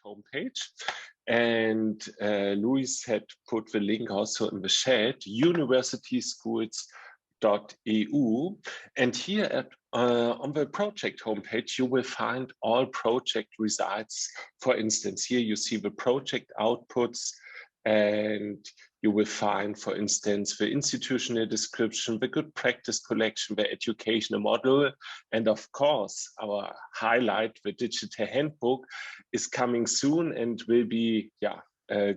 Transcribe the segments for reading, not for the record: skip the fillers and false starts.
homepage. And Luis had put the link also in the chat, universityschools.eu. And here on the project homepage, you will find all project results. For instance, here you see the project outputs, and you will find, for instance, the institutional description, the good practice collection, the educational model, and of course, our highlight, the digital handbook, is coming soon and will be,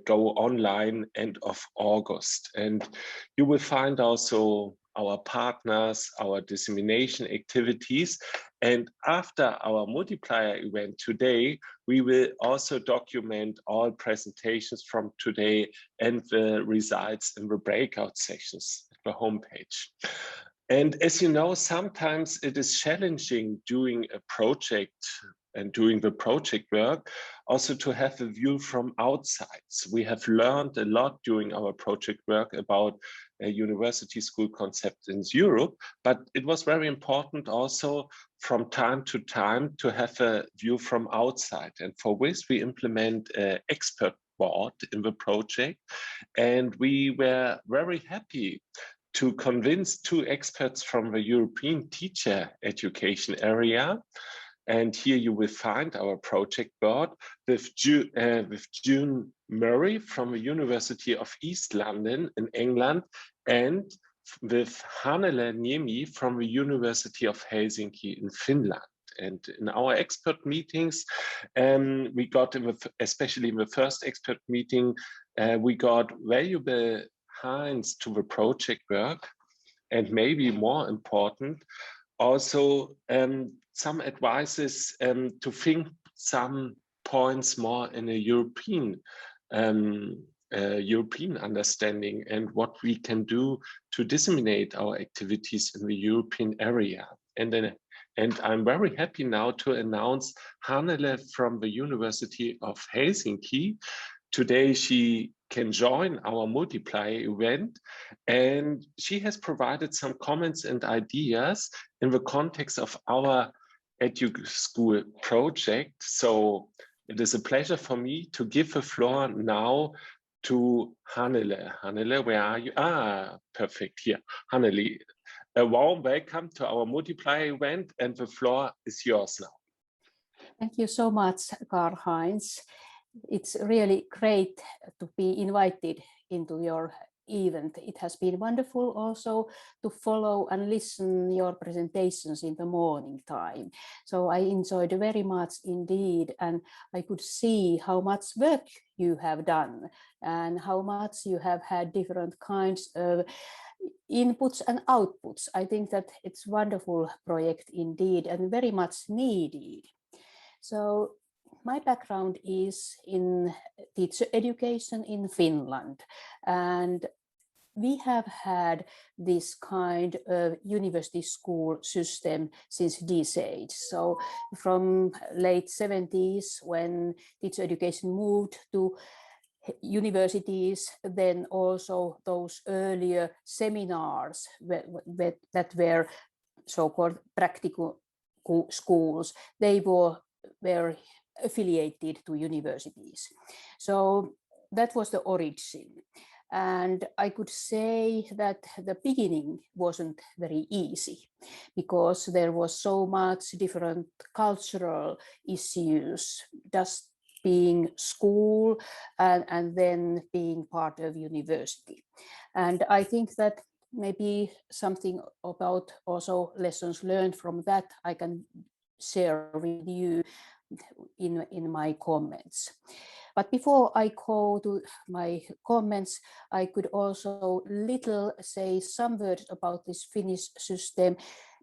go online end of August. And you will find also our partners, our dissemination activities. And after our multiplier event today, we will also document all presentations from today and the results in the breakout sessions at the homepage. And as you know, sometimes it is challenging doing a project and doing the project work, also to have a view from outside. So we have learned a lot during our project work about a university school concept in Europe, but it was very important also from time to time to have a view from outside. And for this, we implement an expert board in the project. And we were very happy to convince 2 experts from the European teacher education area. And here you will find our project board with June Murray from the University of East London in England, and with Hannele Niemi from the University of Helsinki in Finland. And in our expert meetings, we got, especially in the first expert meeting, we got valuable hints to the project work, and maybe more important, also some advices to think some points more in a European understanding and what we can do to disseminate our activities in the European area. And I'm very happy now to announce Hannele from the University of Helsinki. Today she can join our multiplier event, and she has provided some comments and ideas in the context of our EdUSChool project. So it is a pleasure for me to give the floor now to Hannele. Hannele, where are you? Ah, perfect, here. Hannele, a warm welcome to our multiplier event, and the floor is yours now. Thank you so much, Karl-Heinz. It's really great to be invited into your event. It has been wonderful also to follow and listen your presentations in the morning time. So I enjoyed very much indeed, and I could see how much work you have done and how much you have had different kinds of inputs and outputs. I think that it's a wonderful project indeed and very much needed. So my background is in teacher education in Finland, and we have had this kind of university school system since decades. So from late 70s, when teacher education moved to universities, then also those earlier seminars that were so-called practical schools, they were affiliated to universities. So that was the origin. And I could say that the beginning wasn't very easy because there was so much different cultural issues, just being school and then being part of university. And I think that maybe something about also lessons learned from that I can share with you in my comments. But before I go to my comments, I could also say some words about this Finnish system,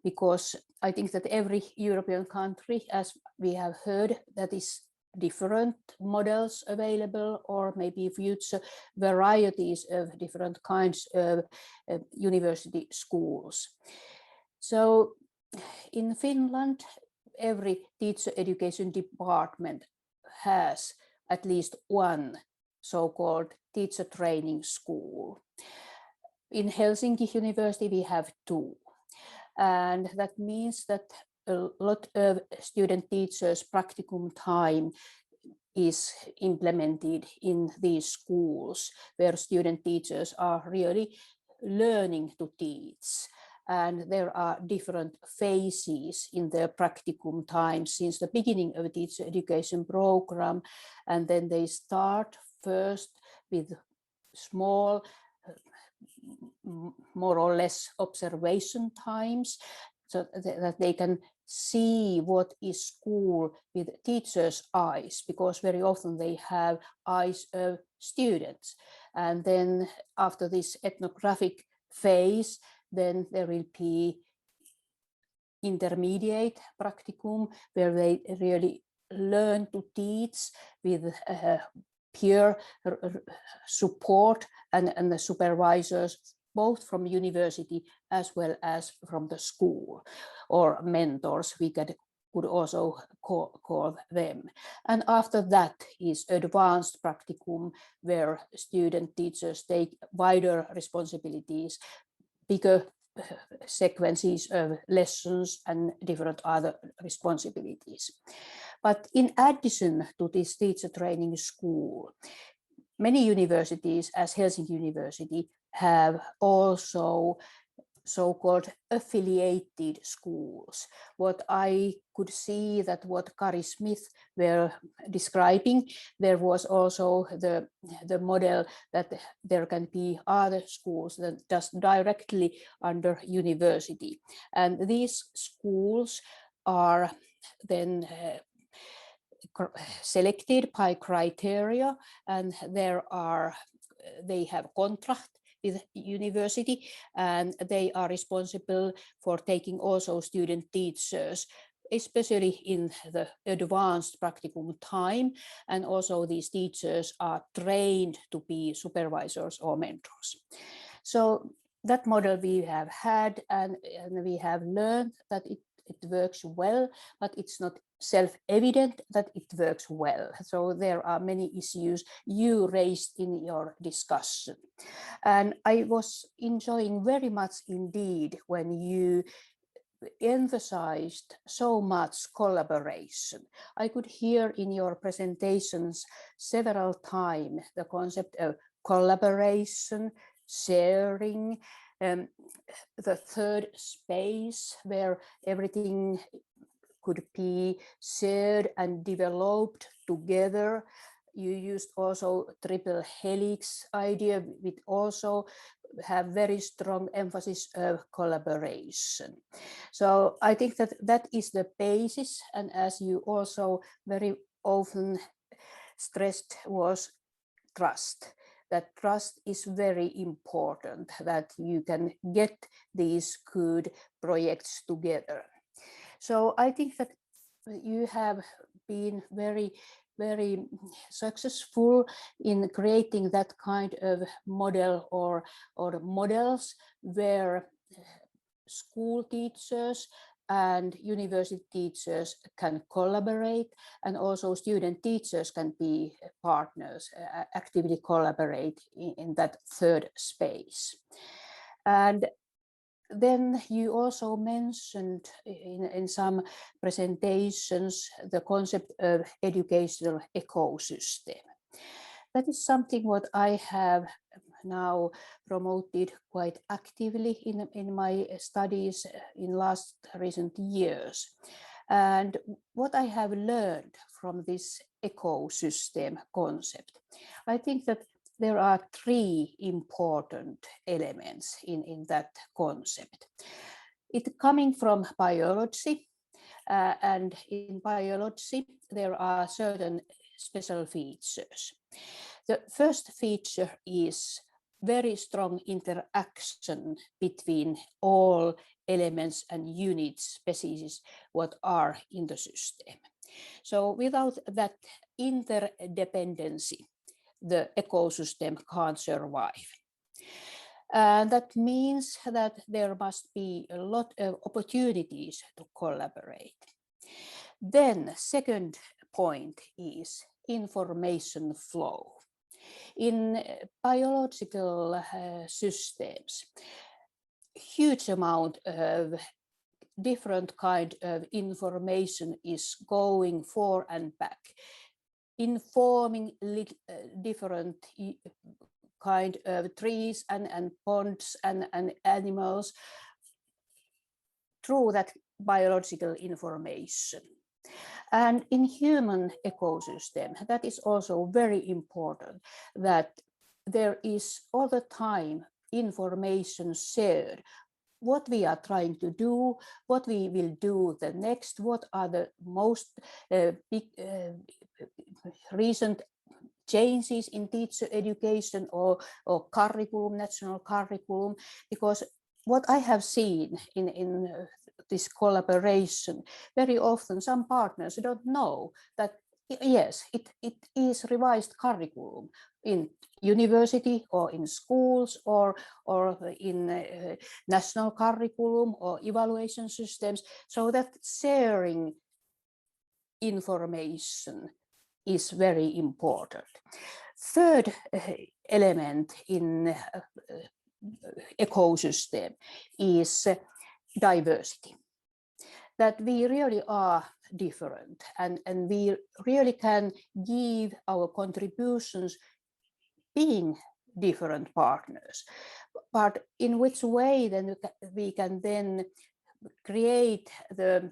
because I think that every European country, as we have heard, that is different models available, or maybe future varieties of different kinds of university schools. So in Finland, every teacher education department has at least one so-called teacher training school. In Helsinki University, we have 2. And that means that a lot of student teachers' practicum time is implemented in these schools where student teachers are really learning to teach. And there are different phases in the practicum time since the beginning of the teacher education program. And then they start first with small, more or less observation times, so that they can see what is school with teachers' eyes, because very often they have eyes of students. And then after this ethnographic phase, then there will be intermediate practicum where they really learn to teach with peer support and the supervisors, both from university as well as from the school, or mentors we could also call them. And after that is advanced practicum, where student teachers take wider responsibilities, bigger sequences of lessons and different other responsibilities. But in addition to this teacher training school, many universities, as Helsinki University, have also so-called affiliated schools. What I could see that what Kari Smith were describing, there was also the model that there can be other schools that just directly under university. And these schools are then selected by criteria, and they have contract with university, and they are responsible for taking also student teachers, especially in the advanced practicum time, and also these teachers are trained to be supervisors or mentors. So that model we have had, and we have learned that it works well, but it's not self-evident that it works well. So there are many issues you raised in your discussion. And I was enjoying very much indeed when you emphasized so much collaboration. I could hear in your presentations several times the concept of collaboration, sharing, the third space where everything could be shared and developed together. You used also triple helix idea, which also have very strong emphasis of collaboration. So I think that that is the basis, and as you also very often stressed, was trust. That trust is very important, that you can get these good projects together. So I think that you have been very successful in creating that kind of model or models where school teachers and university teachers can collaborate, and also student teachers can be partners, actively collaborate in that third space. And then you also mentioned in some presentations the concept of educational ecosystem. That is something what I have now promoted quite actively in my studies in last recent years. And what I have learned from this ecosystem concept, I think that there are three important elements in that concept. It coming from biology, and in biology there are certain special features. The first feature is very strong interaction between all elements and unit species what are in the system. So without that interdependency, the ecosystem can't survive. And that means that there must be a lot of opportunities to collaborate. Then second point is information flow. In biological systems, huge amount of different kind of information is going forth and back. informing different kind of trees and ponds and animals through that biological information. And in human ecosystem, that is also very important, that there is all the time information shared, what we are trying to do, what we will do the next, what are the most big recent changes in teacher education or curriculum, national curriculum, because what I have seen in this collaboration, very often some partners don't know that yes, it is revised curriculum in university or in schools or in national curriculum or evaluation systems, so that sharing information is very important. Third element in ecosystem is diversity, that we really are different and we really can give our contributions being different partners. But in which way then we can then create the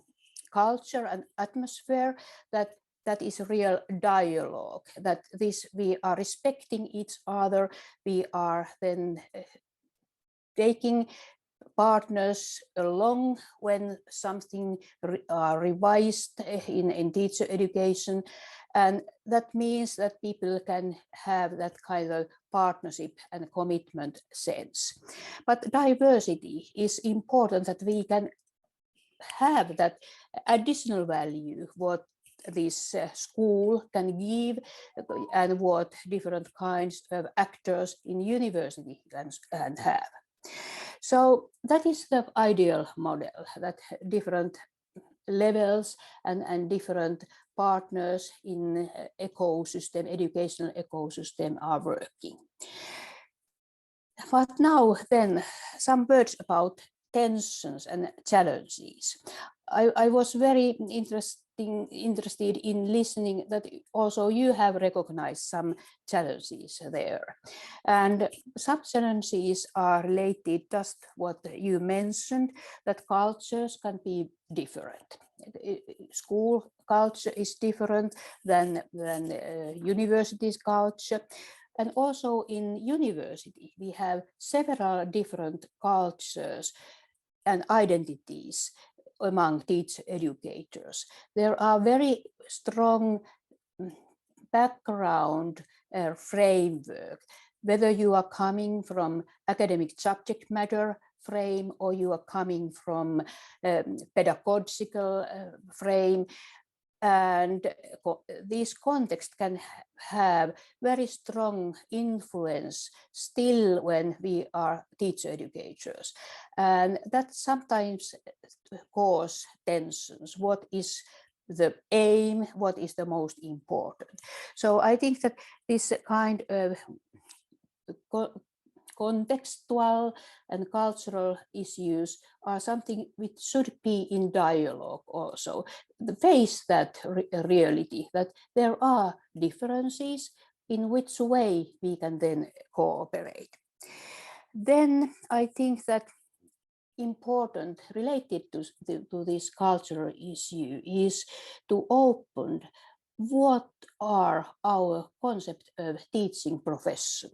culture and atmosphere that is real dialogue, that this we are respecting each other, we are then taking partners along when something revised in teacher education, and that means that people can have that kind of partnership and commitment sense. But diversity is important, that we can have that additional value what this school can give and what different kinds of actors in university can have. So that is the ideal model, that different levels and different partners in ecosystem, educational ecosystem are working. But now then, some words about tensions and challenges. I was very interested in listening that also you have recognized some challenges there. And some challenges are related just what you mentioned, that cultures can be different. School culture is different than university's culture. And also in university, we have several different cultures and identities among teacher educators. There are very strong background framework, whether you are coming from academic subject matter frame or you are coming from pedagogical frame. And this context can have very strong influence still when we are teacher educators. And that sometimes cause tensions. What is the aim? What is the most important? So I think that this kind of contextual and cultural issues are something which should be in dialogue also. Face that reality, that there are differences, in which way we can then cooperate. Then I think that important related to this cultural issue is to open what are our concept of teaching profession.